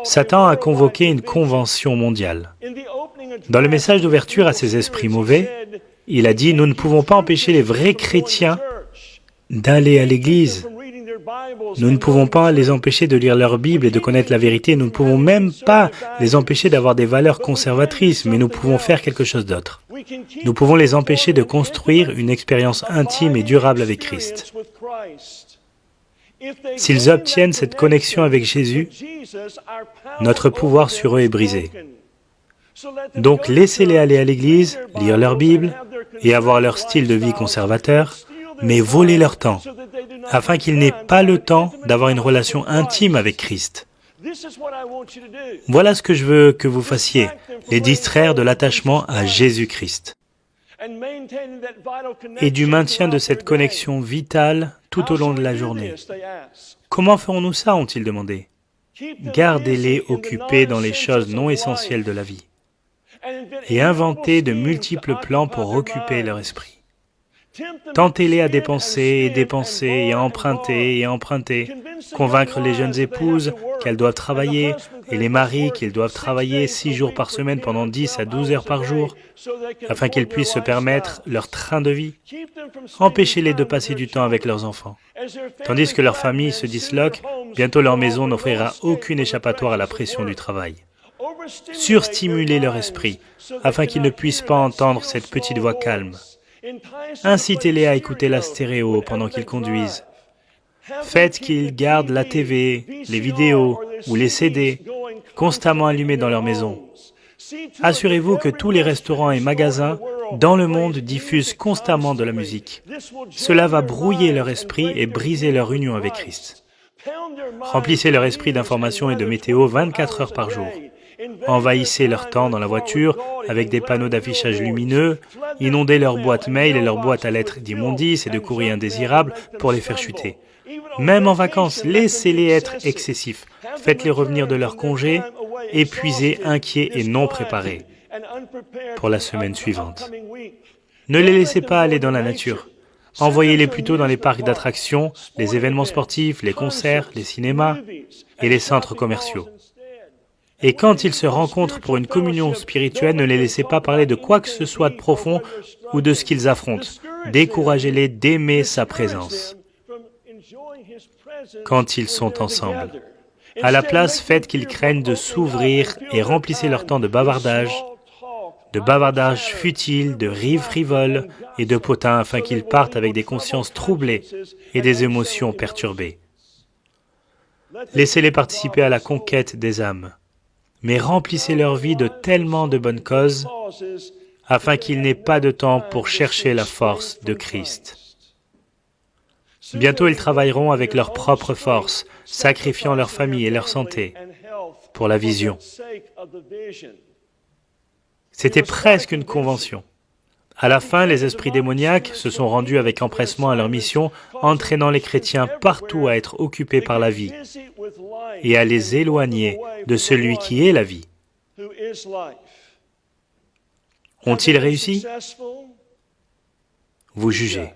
Satan a convoqué une convention mondiale. Dans le message d'ouverture à ces esprits mauvais, il a dit « Nous ne pouvons pas empêcher les vrais chrétiens d'aller à l'église. Nous ne pouvons pas les empêcher de lire leur Bible et de connaître la vérité. Nous ne pouvons même pas les empêcher d'avoir des valeurs conservatrices, mais nous pouvons faire quelque chose d'autre. Nous pouvons les empêcher de construire une expérience intime et durable avec Christ. S'ils obtiennent cette connexion avec Jésus, notre pouvoir sur eux est brisé. Donc laissez-les aller à l'église, lire leur Bible et avoir leur style de vie conservateur, mais volez leur temps, afin qu'ils n'aient pas le temps d'avoir une relation intime avec Christ. Voilà ce que je veux que vous fassiez, les distraire de l'attachement à Jésus-Christ et du maintien de cette connexion vitale tout au long de la journée. Comment ferons-nous ça, ont-ils demandé? Gardez-les occupés dans les choses non essentielles de la vie et inventez de multiples plans pour occuper leur esprit. Tentez-les à dépenser et dépenser et à emprunter et à emprunter, convaincre les jeunes épouses qu'elles doivent travailler et les maris qu'ils doivent travailler 6 jours par semaine pendant 10 à 12 heures par jour, afin qu'ils puissent se permettre leur train de vie. Empêchez-les de passer du temps avec leurs enfants. Tandis que leur famille se disloque, bientôt leur maison n'offrira aucune échappatoire à la pression du travail. Surstimulez leur esprit, afin qu'ils ne puissent pas entendre cette petite voix calme. Incitez-les à écouter la stéréo pendant qu'ils conduisent. Faites qu'ils gardent la TV, les vidéos ou les CD constamment allumés dans leur maison. Assurez-vous que tous les restaurants et magasins dans le monde diffusent constamment de la musique. Cela va brouiller leur esprit et briser leur union avec Christ. Remplissez leur esprit d'informations et de météo 24 heures par jour. Envahissez leur temps dans la voiture avec des panneaux d'affichage lumineux, inondez leurs boîtes mail et leurs boîtes à lettres d'immondices et de courriers indésirables pour les faire chuter. Même en vacances, laissez-les être excessifs. Faites-les revenir de leur congé, épuisés, inquiets et non préparés pour la semaine suivante. Ne les laissez pas aller dans la nature. Envoyez-les plutôt dans les parcs d'attractions, les événements sportifs, les concerts, les cinémas et les centres commerciaux. Et quand ils se rencontrent pour une communion spirituelle, ne les laissez pas parler de quoi que ce soit de profond ou de ce qu'ils affrontent. Découragez-les d'aimer sa présence quand ils sont ensemble. À la place, faites qu'ils craignent de s'ouvrir et remplissez leur temps de bavardage futiles, de rires frivoles et de potins afin qu'ils partent avec des consciences troublées et des émotions perturbées. Laissez-les participer à la conquête des âmes, mais remplissez leur vie de tellement de bonnes causes afin qu'ils n'aient pas de temps pour chercher la force de Christ. Bientôt, ils travailleront avec leur propre force, sacrifiant leur famille et leur santé pour la vision. C'était presque une convention. À la fin, les esprits démoniaques se sont rendus avec empressement à leur mission, entraînant les chrétiens partout à être occupés par la vie et à les éloigner de celui qui est la vie. Ont-ils réussi? Vous jugez.